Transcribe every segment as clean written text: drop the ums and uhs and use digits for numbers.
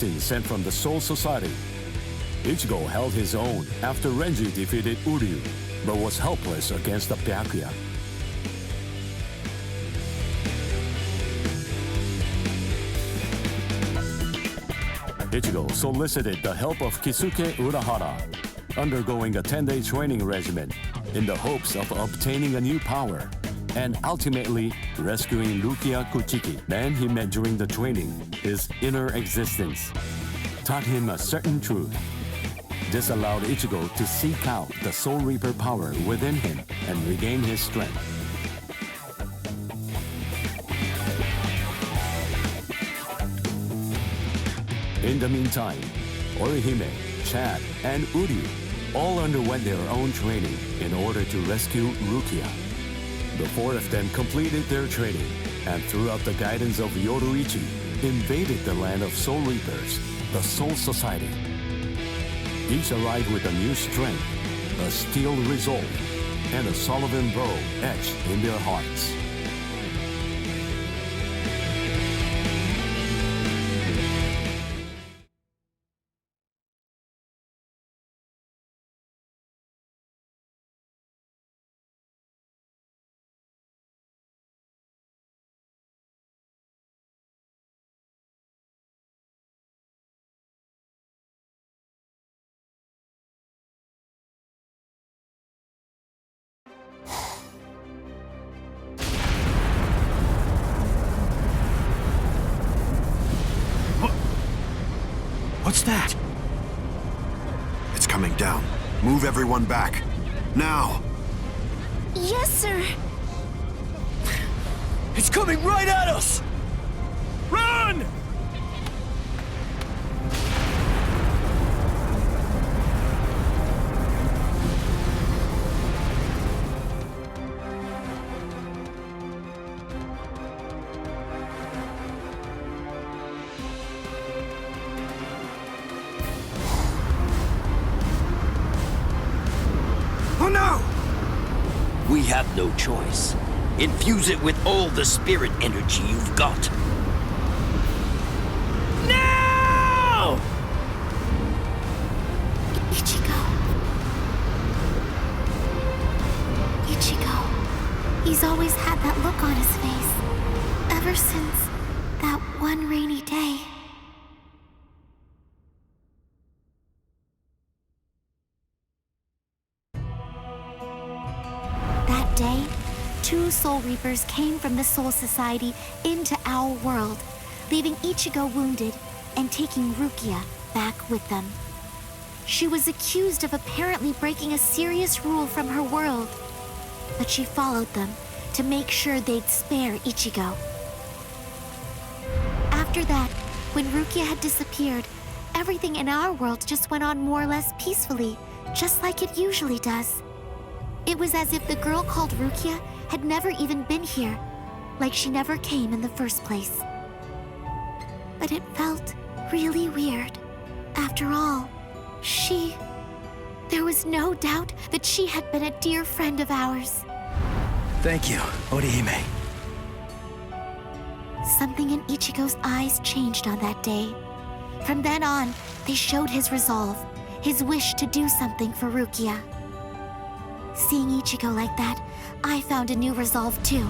sent from the Soul Society. Ichigo held his own after Renji defeated Uryu, but was helpless against the Byakuya. Ichigo solicited the help of Kisuke Urahara, undergoing a 10-day training regimen in the hopes of obtaining a new power, and ultimately rescuing Rukia Kuchiki. Man he met during the training, his inner existence, taught him a certain truth. This allowed Ichigo to seek out the Soul Reaper power within him and regain his strength. In the meantime, Orihime, Chad, and Uryu all underwent their own training in order to rescue Rukia. The four of them completed their training, and throughout the guidance of Yoruichi, invaded the land of Soul Reapers, the Soul Society. Each arrived with a new strength, a steel resolve, and a Sullivan bow etched in their hearts. What's that? It's coming down. Move everyone back. Now! Yes, sir. It's coming right at us! Run! We have no choice. Infuse it with all the spirit energy you've got. Now! Ichigo. Ichigo. He's always had that look on his face. Ever since that one rainy day. That day, two Soul Reapers came from the Soul Society into our world, leaving Ichigo wounded and taking Rukia back with them. She was accused of apparently breaking a serious rule from her world, but she followed them to make sure they'd spare Ichigo. After that, when Rukia had disappeared, everything in our world just went on more or less peacefully, just like it usually does. It was as if the girl called Rukia had never even been here, like she never came in the first place. But it felt really weird. After all, there was no doubt that she had been a dear friend of ours. Thank you, Orihime. Something in Ichigo's eyes changed on that day. From then on, they showed his resolve, his wish to do something for Rukia. Seeing Ichigo like that, I found a new resolve too.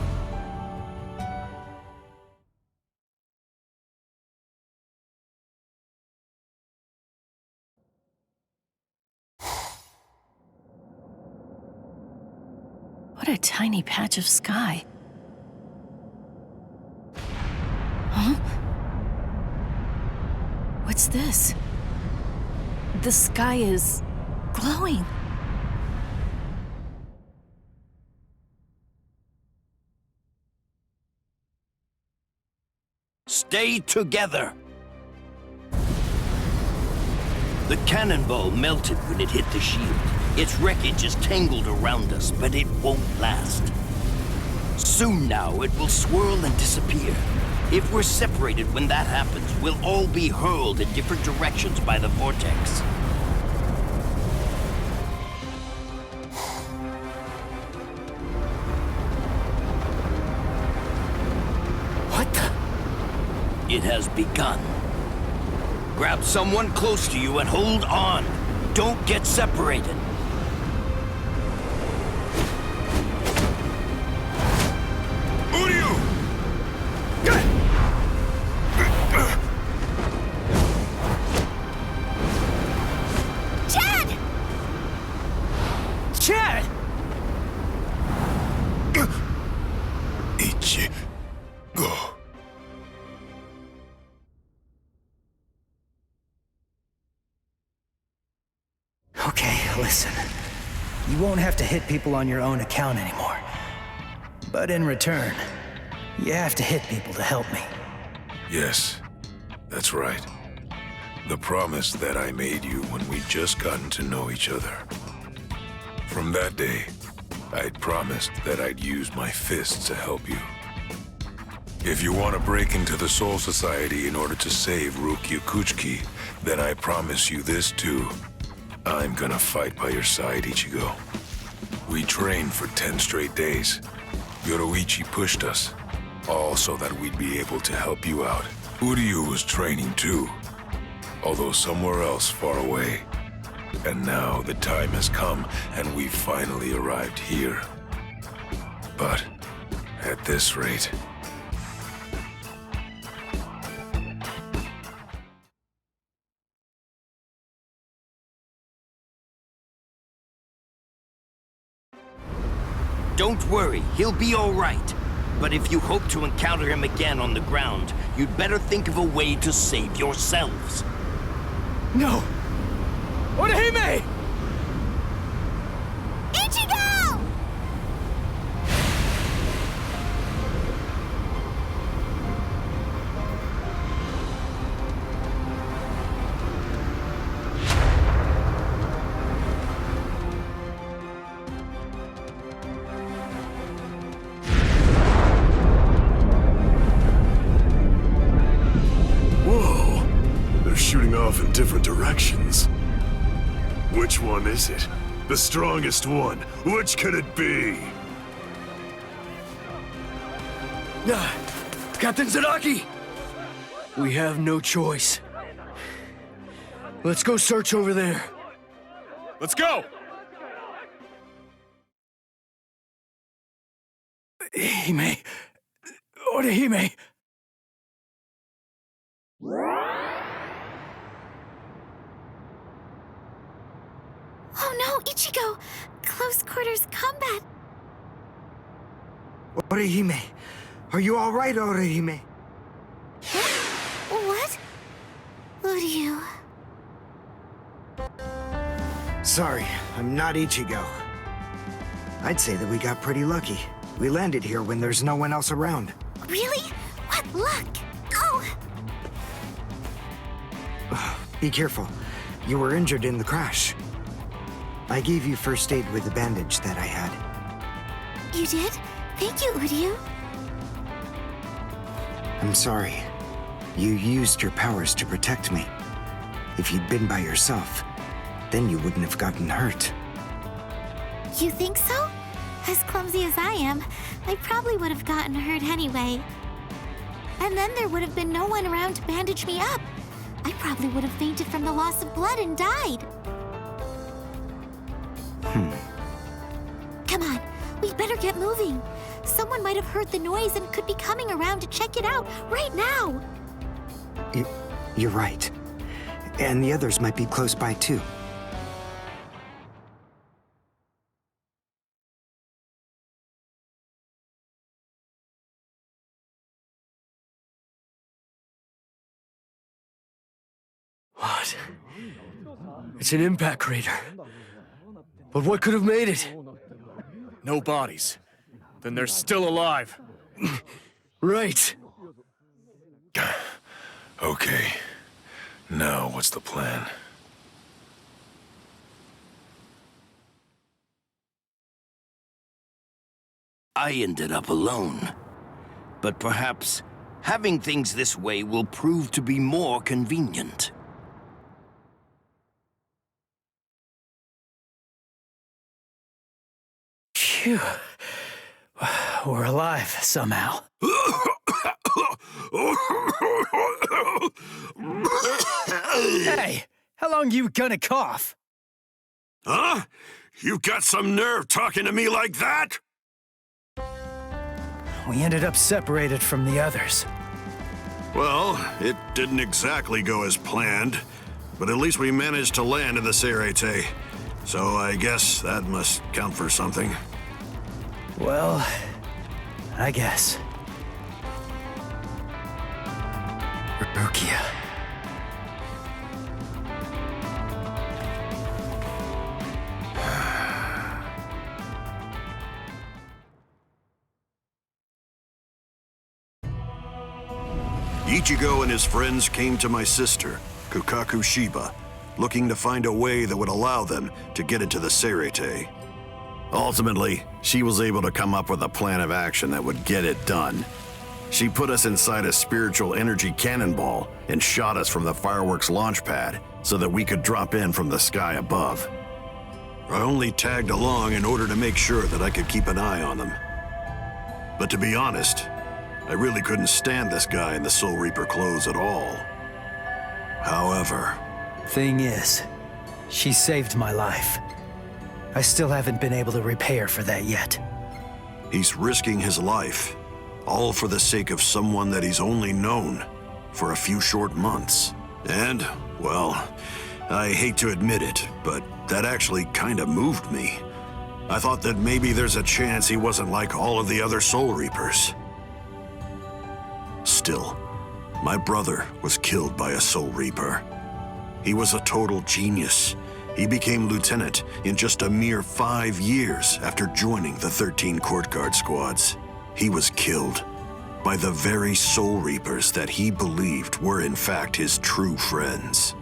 What a tiny patch of sky. Huh? What's this? The sky is glowing. Stay together! The cannonball melted when it hit the shield. Its wreckage is tangled around us, but it won't last. Soon now, it will swirl and disappear. If we're separated when that happens, we'll all be hurled in different directions by the vortex. What the? It has begun. Grab someone close to you and hold on. Don't get separated. Uryu! Chad! Chad! Ichigo. Okay, listen. You won't have to hit people on your own account anymore. But in return, you have to hit people to help me. Yes, that's right. The promise that I made you when we'd just gotten to know each other. From that day, I'd promised that I'd use my fists to help you. If you want to break into the Soul Society in order to save Rukia Kuchiki, then I promise you this too. I'm gonna fight by your side, Ichigo. We trained for 10 straight days. Yoroichi pushed us, all so that we'd be able to help you out. Uryu was training too, although somewhere else far away. And now the time has come, and we've finally arrived here. But at this rate... Don't worry, he'll be all right. But if you hope to encounter him again on the ground, you'd better think of a way to save yourselves. No! Orihime! Ichigo! Whoa! They're shooting off in different directions. Which one is it? The strongest one. Which could it be? Captain Zaraki! We have no choice. Let's go search over there. Let's go! Hime. Orihime. Oh no, Ichigo! Close quarters combat! Orihime, are you all right, Orihime? What? Uryu. Sorry, I'm not Ichigo. I'd say that we got pretty lucky. We landed here when there's no one else around. Really? What luck! Oh! Be careful. You were injured in the crash. I gave you first aid with the bandage that I had. You did? Thank you, Uryu. I'm sorry. You used your powers to protect me. If you'd been by yourself, then you wouldn't have gotten hurt. You think so? As clumsy as I am, I probably would have gotten hurt anyway. And then there would have been no one around to bandage me up. I probably would have fainted from the loss of blood and died. Come on, we'd better get moving. Someone might have heard the noise and could be coming around to check it out right now. You're right. And the others might be close by too. What? It's an impact crater. But what could have made it? No bodies. Then they're still alive. Right. Okay. Now what's the plan? I ended up alone. But perhaps having things this way will prove to be more convenient. Phew. We're alive somehow. Hey, how long you gonna cough? Huh? You got some nerve talking to me like that? We ended up separated from the others. Well, it didn't exactly go as planned, but at least we managed to land in the Serete. So I guess that must count for something. Well, I guess. Rukia. Ichigo and his friends came to my sister, Kukaku Shiba, looking to find a way that would allow them to get into the Serete. Ultimately, she was able to come up with a plan of action that would get it done. She put us inside a spiritual energy cannonball and shot us from the fireworks launch pad so that we could drop in from the sky above. I only tagged along in order to make sure that I could keep an eye on them. But to be honest, I really couldn't stand this guy in the Soul Reaper clothes at all. However... Thing is, she saved my life. I still haven't been able to repay her for that yet. He's risking his life, all for the sake of someone that he's only known for a few short months. And, well, I hate to admit it, but that actually kinda moved me. I thought that maybe there's a chance he wasn't like all of the other Soul Reapers. Still, my brother was killed by a Soul Reaper. He was a total genius. He became lieutenant in just a mere 5 years after joining the 13 Court Guard squads. He was killed by the very Soul Reapers that he believed were in fact his true friends.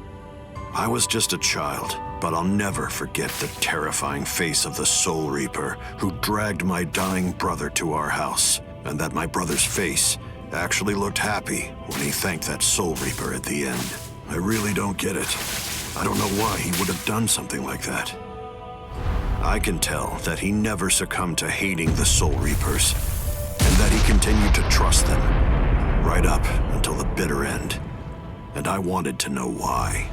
I was just a child, but I'll never forget the terrifying face of the Soul Reaper who dragged my dying brother to our house, and that my brother's face actually looked happy when he thanked that Soul Reaper at the end. I really don't get it. I don't know why he would have done something like that. I can tell that he never succumbed to hating the Soul Reapers, and that he continued to trust them, right up until the bitter end. And I wanted to know why.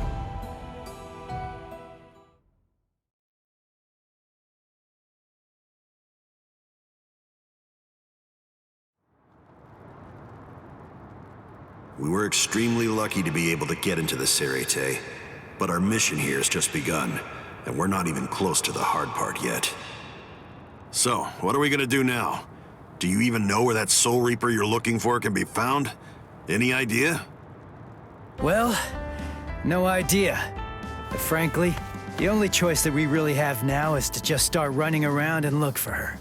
We were extremely lucky to be able to get into the Serete, but our mission here has just begun, and we're not even close to the hard part yet. So, what are we gonna do now? Do you even know where that Soul Reaper you're looking for can be found? Any idea? Well, no idea. But frankly, the only choice that we really have now is to just start running around and look for her.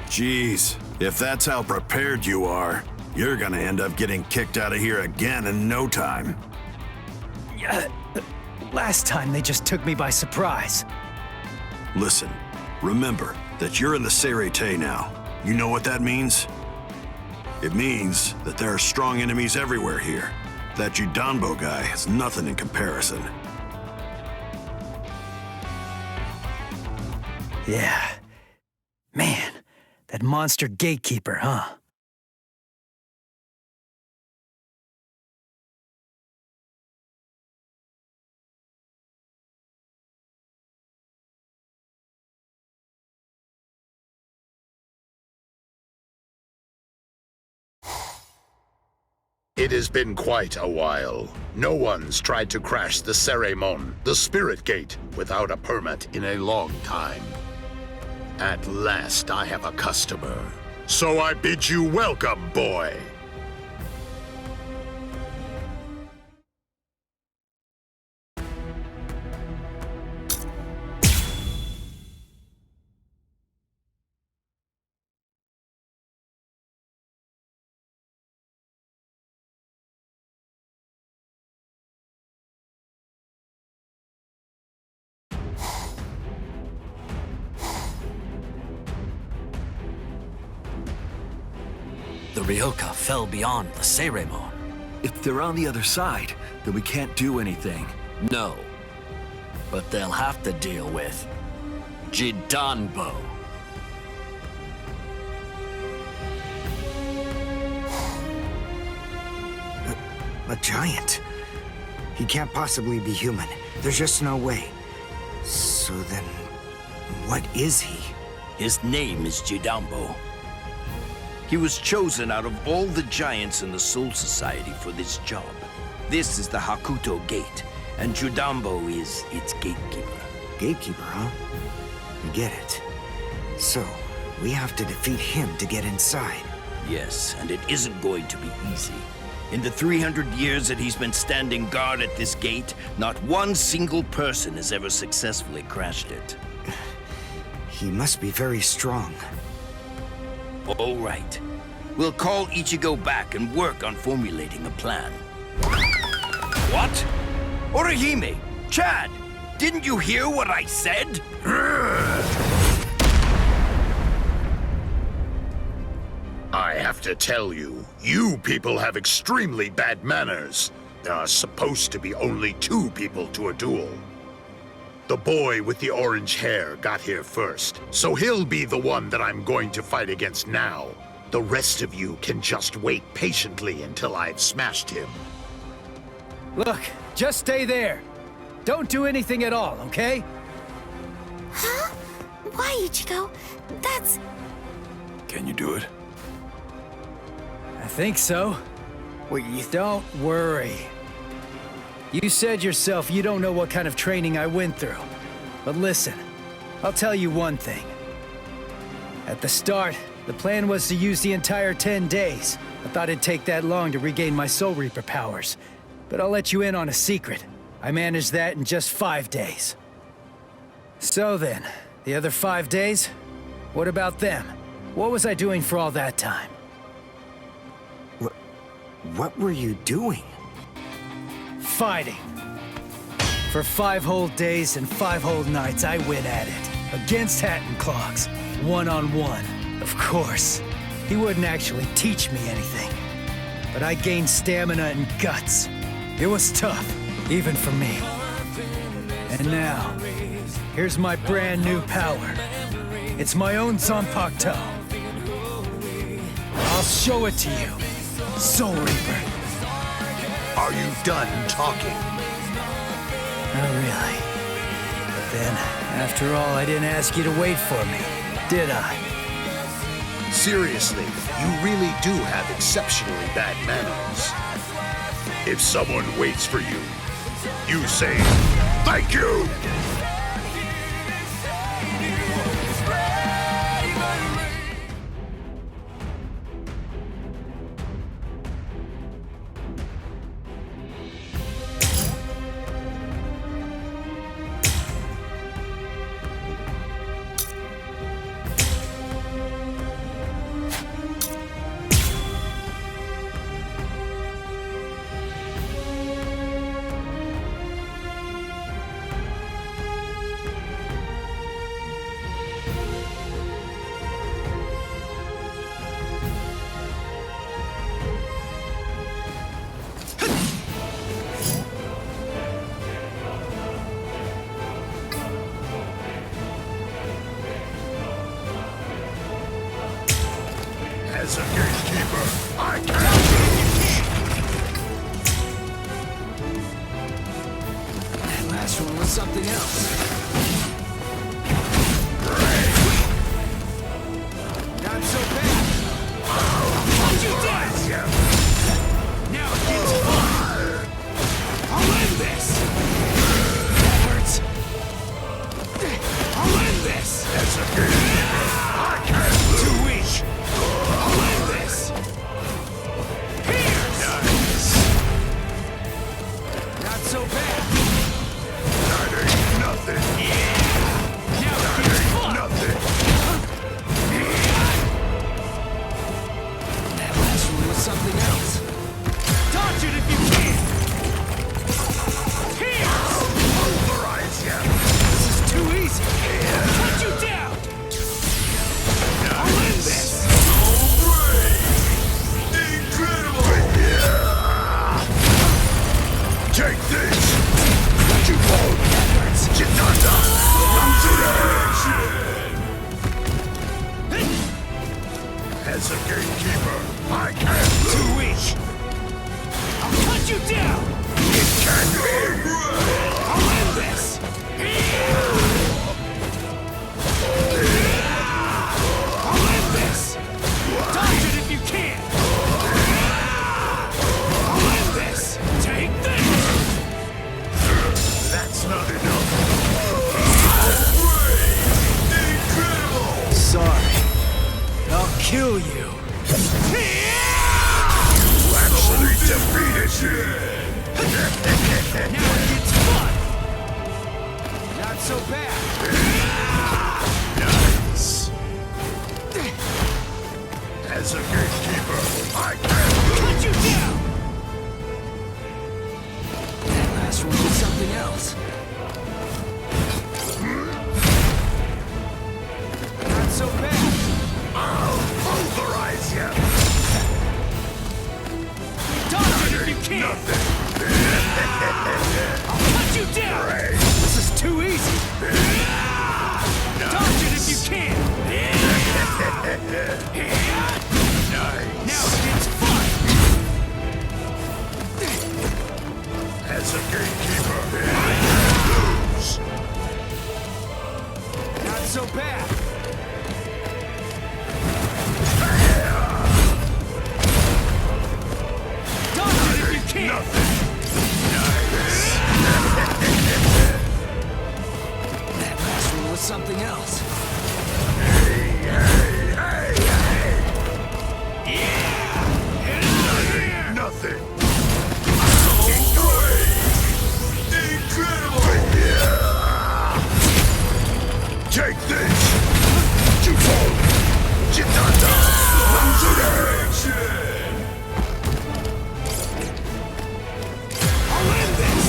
Jeez, if that's how prepared you are, you're gonna end up getting kicked out of here again in no time. Last time they just took me by surprise. Listen, remember that you're in the Serete now. You know what that means? It means that there are strong enemies everywhere here. That Jidanbo guy is nothing in comparison. Yeah. Man, that monster gatekeeper, huh? It has been quite a while. No one's tried to crash the Ceremon, the Spirit Gate, without a permit in a long time. At last I have a customer. So I bid you welcome, boy. The Ryoka fell beyond the Ceremon. If they're on the other side, then we can't do anything. No. But they'll have to deal with Jidanbo. A giant? He can't possibly be human. There's just no way. So then, what is he? His name is Jidambo. He was chosen out of all the giants in the Soul Society for this job. This is the Hakuto Gate, and Jidambo is its gatekeeper. Gatekeeper, huh? I get it. So, we have to defeat him to get inside. Yes, and it isn't going to be easy. In the 300 years that he's been standing guard at this gate, not one single person has ever successfully crashed it. He must be very strong. All right. We'll call Ichigo back and work on formulating a plan. What? Orihime! Chad! Didn't you hear what I said? I have to tell you, you people have extremely bad manners. There are supposed to be only 2 people to a duel. The boy with the orange hair got here first, so he'll be the one that I'm going to fight against now. The rest of you can just wait patiently until I've smashed him. Look, just stay there. Don't do anything at all, okay? Huh? Why, Ichigo? That's... Can you do it? I think so. Don't worry. You said yourself you don't know what kind of training I went through. But listen, I'll tell you one thing. At the start, the plan was to use the entire 10 days. I thought it'd take that long to regain my Soul Reaper powers. But I'll let you in on a secret. I managed that in just 5 days. So then, the other 5 days? What about them? What was I doing for all that time? What were you doing? Fighting. For 5 whole days and 5 whole nights, I went at it. Against Hatton Clogs. One-on-one. Of course. He wouldn't actually teach me anything. But I gained stamina and guts. It was tough, even for me. And now, here's my brand new power. It's my own Zanpakuto. I'll show it to you, Soul Reaper. Are you done talking? Not really. But then, after all, I didn't ask you to wait for me, did I? Seriously, you really do have exceptionally bad manners. If someone waits for you, you say, "Thank you!" As a gatekeeper, I can't reach! That last one was something else. Not so bad. Hold you down! Now it gets fun! I'll end this! That hurts. I'll end this! As a gatekeeper, I can't lose! Too weak! I'll end this! Pierce! Nice. Not so bad! That ain't nothing! Yeah! Now That it gets ain't fun! nothing! That last one was something else. Dodge it if you can! Pierce! Pulverize ya! This is too easy! Put you down! I'll end this! Incredible! Yeah. Take this! so bad. Nice. As a gatekeeper, I can't Put you down! That last one was something else. Not so bad. I'll pulverize you. Dodge it if you can! I'll cut you down! Great. This is too easy! Dodge it if you can! Nice. Now it's fun! As a gatekeeper, I can't lose. Not so bad! Dodge it if you can! That last one was something else. Nothing. Take this! Chitata! I'll end this!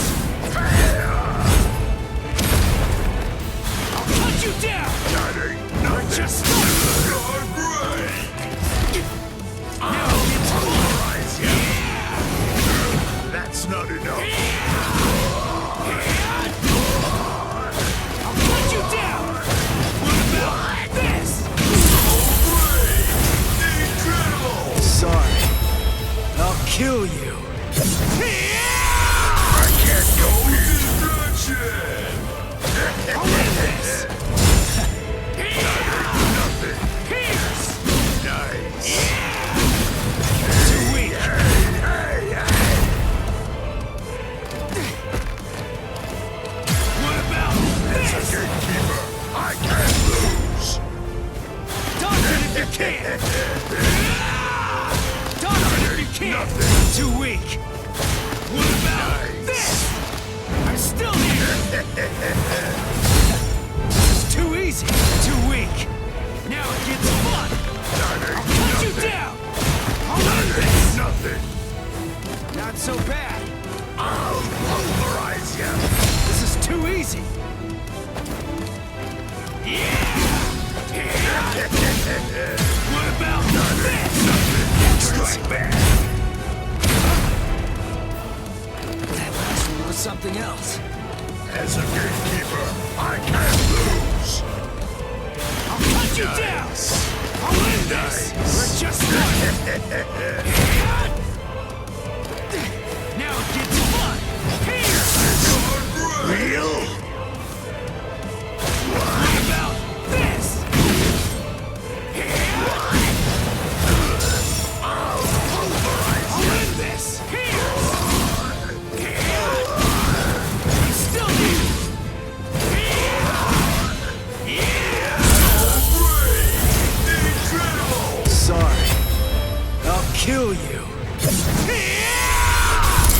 I'll cut you down! We're just starting! Now it's Pulverize you! That's not enough. I'll cut you down! What about this? Sorry. I'll kill you. I can't go here. I'll end this! Nothing. Pierce! Nice. Too weak! What about As a this? gatekeeper, I can't lose. Dodge it if you can! Dodge it if you can! Too weak! What about this? I'm still here! This is too easy! Too weak! Now it gets fun! I'll cut you down! I'll end this! Nothing. Not so bad! I'll pulverize you. This is too easy! What about this? Strike back. That last one was something else. As a gatekeeper, I can't lose. I'll cut you down! I'll end this! We're just starting! Now it gets fun! Here! Real? What about this? I'll end this! Here! I'm still here! Sorry. I'll kill you.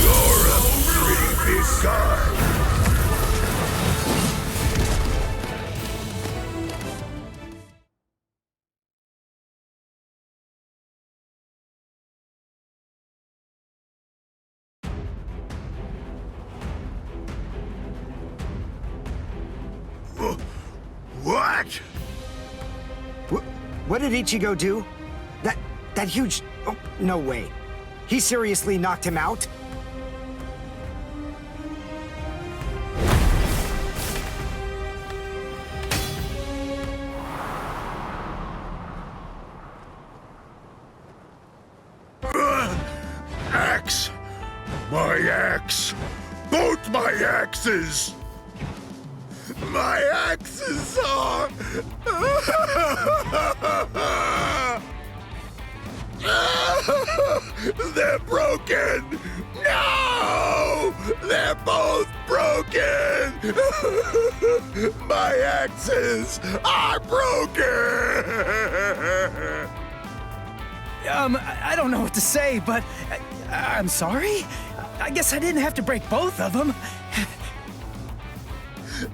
You're a pretty big guy. What? What did Ichigo do? That huge... Oh, no way. He seriously knocked him out? Axe! My axe! Both my axes! My axes are... They're broken! No! They're both broken! My axes are broken! I don't know what to say, but I'm sorry? I guess I didn't have to break both of them.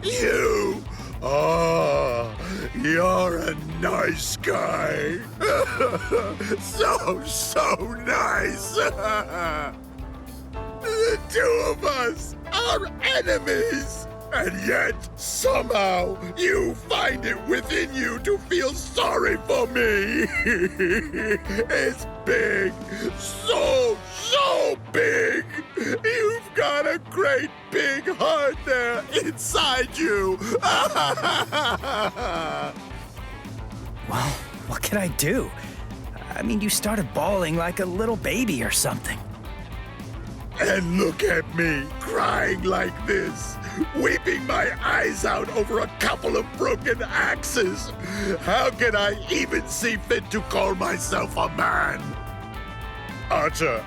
You! Oh, you're a nice guy. So nice. The two of us are enemies. And yet, somehow, you find it within you to feel sorry for me. It's big. So big. You've got a great big heart there inside you. Well, what can I do? I mean, you started bawling like a little baby or something. And look at me, crying like this, weeping my eyes out over a couple of broken axes. How can I even see fit to call myself a man? Utter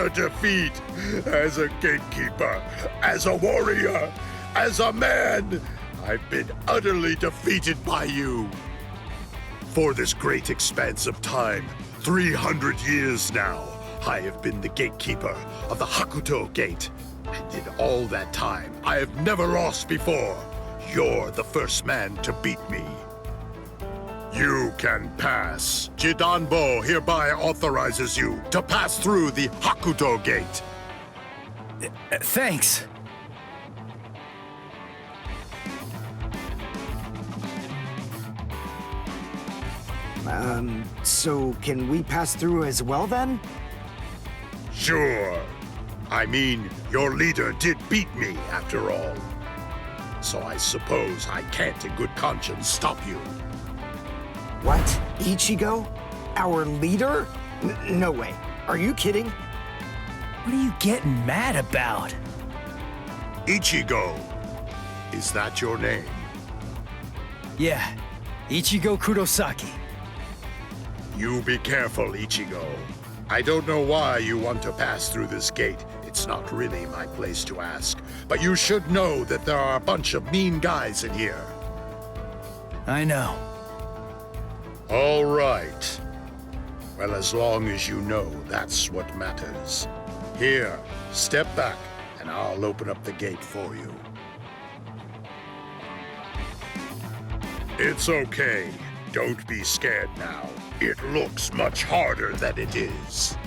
defeat as a gatekeeper, as a warrior, as a man. I've been utterly defeated by you. For this great expanse of time, 300 years now, I have been the gatekeeper of the Hakuto Gate. And in all that time, I have never lost before. You're the first man to beat me. You can pass. Jidanbo hereby authorizes you to pass through the Hakuto Gate. Thanks. So can we pass through as well then? Sure. I mean, your leader did beat me, after all. So I suppose I can't in good conscience stop you. What? Ichigo? Our leader? No way. Are you kidding? What are you getting mad about? Ichigo. Is that your name? Yeah, Ichigo Kurosaki. You be careful, Ichigo. I don't know why you want to pass through this gate. It's not really my place to ask. But you should know that there are a bunch of mean guys in here. I know. All right. Well, as long as you know, that's what matters. Here, step back, and I'll open up the gate for you. It's okay. Don't be scared now. It looks much harder than it is.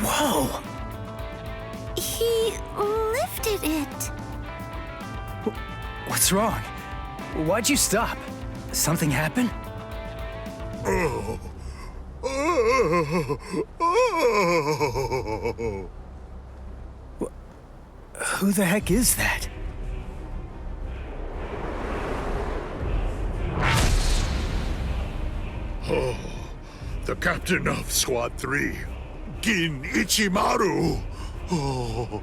Whoa! He lifted it. What's wrong? Why'd you stop? Something happen? Who the heck is that? Oh, the captain of Squad 3, Gin Ichimaru. Oh.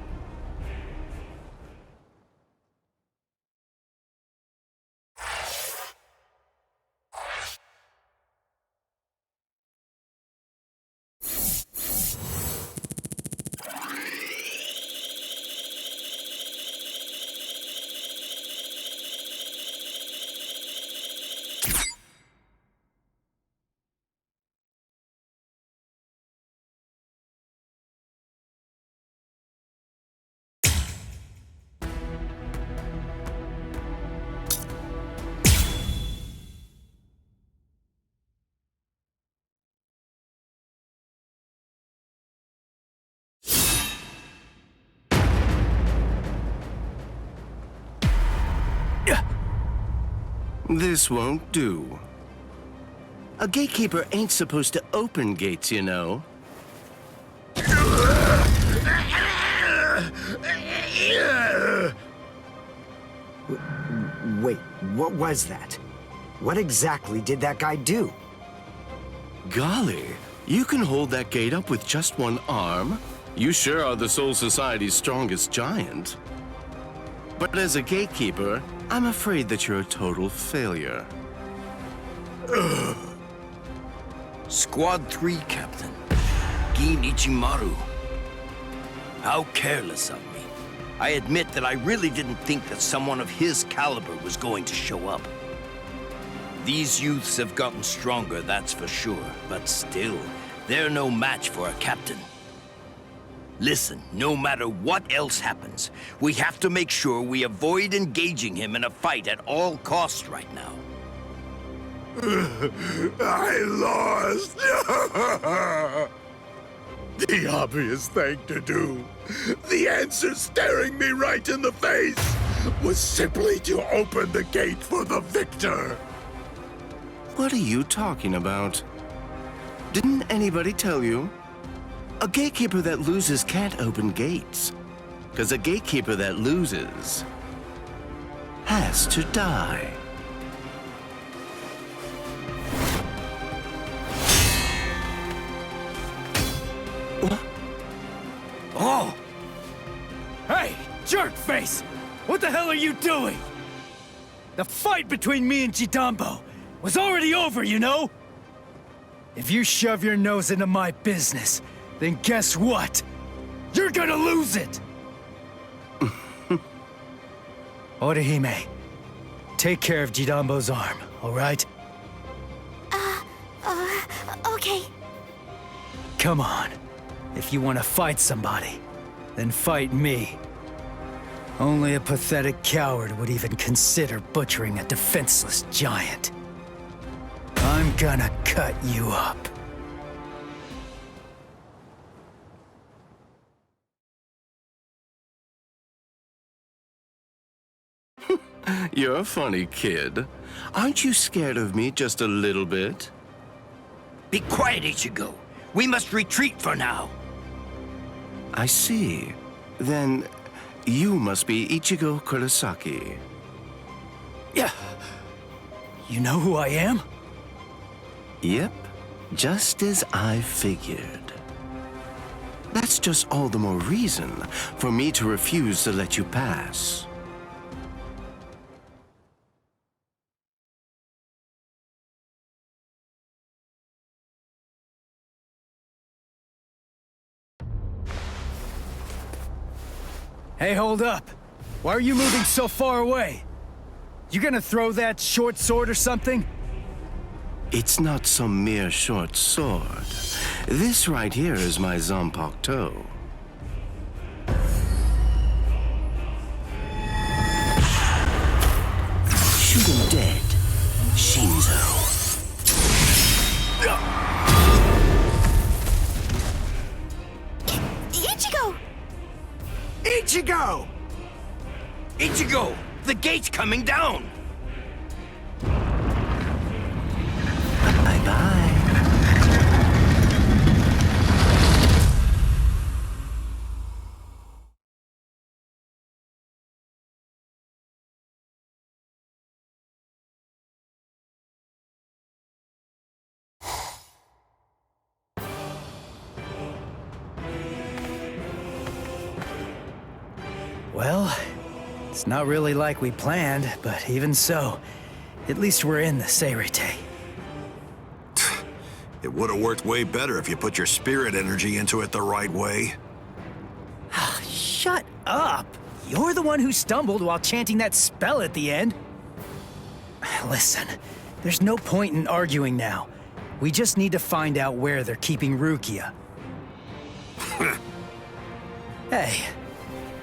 This won't do. A gatekeeper ain't supposed to open gates, you know. Wait, what was that? What exactly did that guy do? Golly, you can hold that gate up with just one arm? You sure are the Soul Society's strongest giant. But as a gatekeeper, I'm afraid that you're a total failure. Squad 3 Captain, Gin Ichimaru. How careless of me. I admit that I really didn't think that someone of his caliber was going to show up. These youths have gotten stronger, that's for sure. But still, they're no match for a captain. Listen, no matter what else happens, we have to make sure we avoid engaging him in a fight at all costs right now. I lost! The obvious thing to do, the answer staring me right in the face, was simply to open the gate for the victor. What are you talking about? Didn't anybody tell you? A gatekeeper that loses can't open gates. Because a gatekeeper that loses has to die. What? Oh! Hey, jerkface! What the hell are you doing? The fight between me and Jidambo was already over, you know? If you shove your nose into my business, then guess what? You're gonna lose it! Orihime, take care of Jidambo's arm, all right? Okay. Come on. If you want to fight somebody, then fight me. Only a pathetic coward would even consider butchering a defenseless giant. I'm gonna cut you up. You're a funny kid. Aren't you scared of me just a little bit? Be quiet, Ichigo. We must retreat for now. I see. Then you must be Ichigo Kurosaki. Yeah. You know who I am? Yep, just as I figured. That's just all the more reason for me to refuse to let you pass. Hey, hold up. Why are you moving so far away? You gonna throw that short sword or something? It's not some mere short sword. This right here is my Zanpakuto. Shoot him dead, Shinzo. Ichigo! Ichigo! Ichigo! The gate's coming down! Bye-bye. Well, it's not really like we planned, but even so, at least we're in the Seirete. It would have worked way better if you put your spirit energy into it the right way. Shut up! You're the one who stumbled while chanting that spell at the end. Listen, there's no point in arguing now. We just need to find out where they're keeping Rukia. Hey,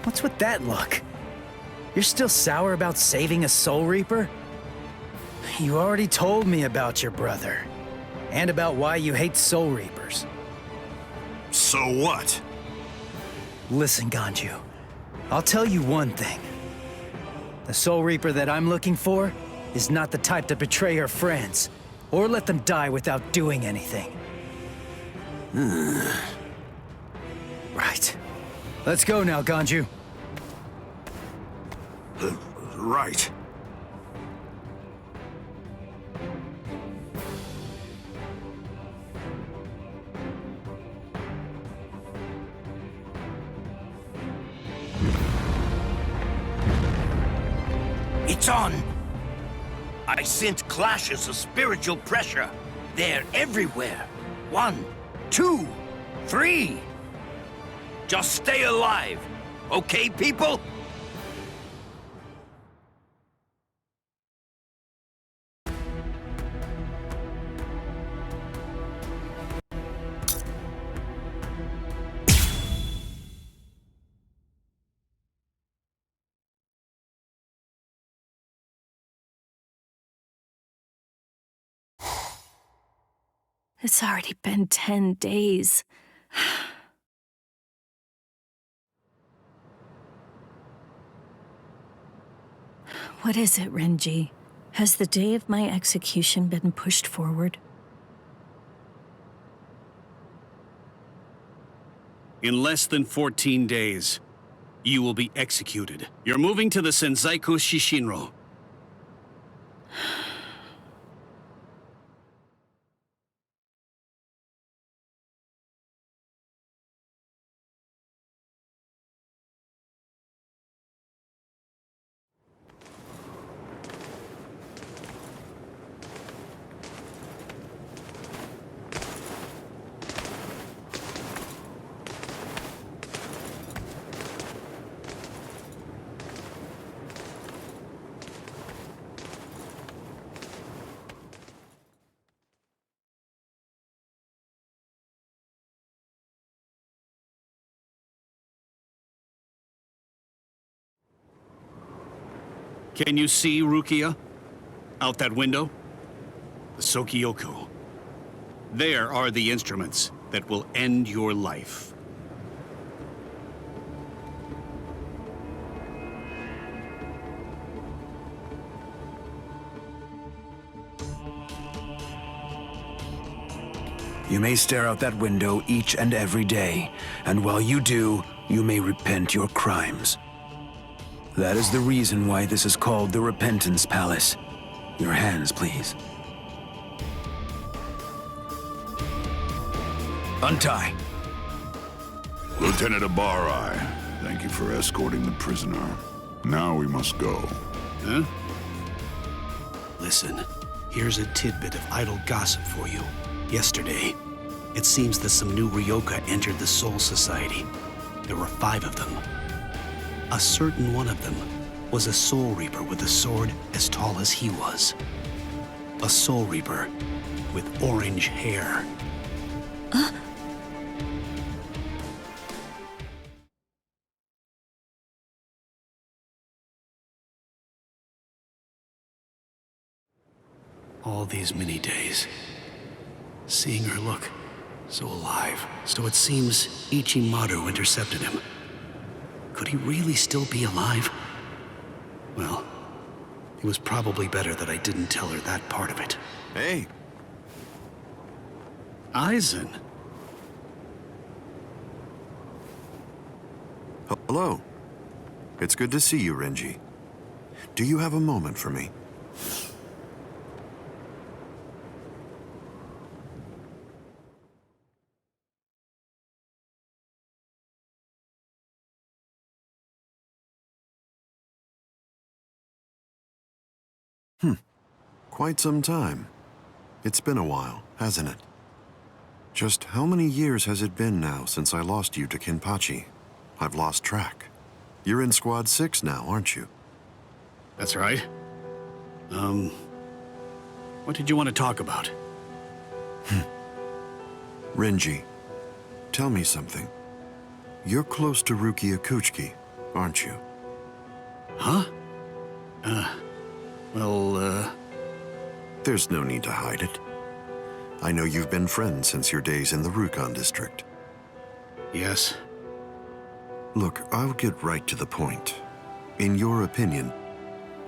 what's with that look? You're still sour about saving a Soul Reaper? You already told me about your brother. And about why you hate Soul Reapers. So what? Listen, Ganju. I'll tell you one thing. The Soul Reaper that I'm looking for is not the type to betray her friends, or let them die without doing anything. Right. Let's go now, Ganju. Right. It's on! I sense clashes of spiritual pressure. They're everywhere. 1, 2, 3. Just stay alive. Okay, people? It's already been 10 days. What is it, Renji? Has the day of my execution been pushed forward? In less than 14 days, you will be executed. You're moving to the Senzaiku Shishinro. Can you see Rukia? Out that window? The Sokyoku. There are the instruments that will end your life. You may stare out that window each and every day, and while you do, you may repent your crimes. That is the reason why this is called the Repentance Palace. Your hands, please. Untie. Lieutenant Abari, thank you for escorting the prisoner. Now we must go. Huh? Listen, here's a tidbit of idle gossip for you. Yesterday, it seems that some new Ryoka entered the Soul Society. There were 5 of them. A certain one of them was a Soul Reaper with a sword as tall as he was. A Soul Reaper with orange hair. All these many days, seeing her look so alive. So it seems Ichimaru intercepted him. Could he really still be alive? Well, it was probably better that I didn't tell her that part of it. Hey. Aizen. Hello. It's good to see you, Renji. Do you have a moment for me? Quite some time. It's been a while, hasn't it? Just how many years has it been now since I lost you to Kenpachi? I've lost track. You're in Squad 6 now, aren't you? That's right. What did you want to talk about? Renji, tell me something. You're close to Rukia Kuchiki, aren't you? Huh? There's no need to hide it. I know you've been friends since your days in the Rukon district. Yes. Look, I'll get right to the point. In your opinion,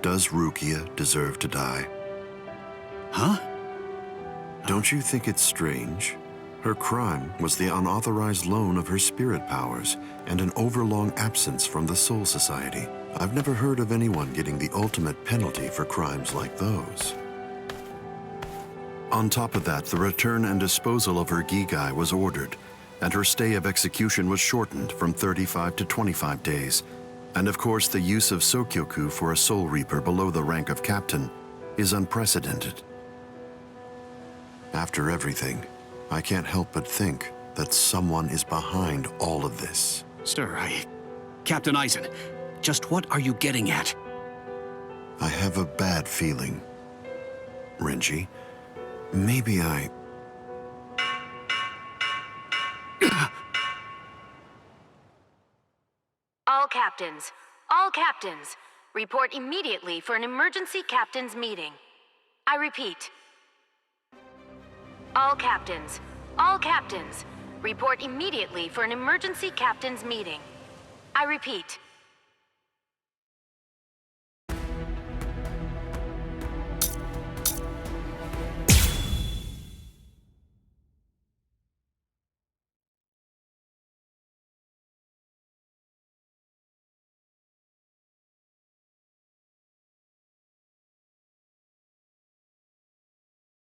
does Rukia deserve to die? Huh? Don't you think it's strange? Her crime was the unauthorized loan of her spirit powers and an overlong absence from the Soul Society. I've never heard of anyone getting the ultimate penalty for crimes like those. On top of that, the return and disposal of her Gigai was ordered, and her stay of execution was shortened from 35 to 25 days. And of course, the use of Sokyoku for a Soul Reaper below the rank of captain is unprecedented. After everything, I can't help but think that someone is behind all of this. Sir, Captain Aizen, just what are you getting at? I have a bad feeling. Renji, maybe I... All captains, report immediately for an emergency captain's meeting. I repeat, All captains. All captains. Report immediately for an emergency captain's meeting. I repeat,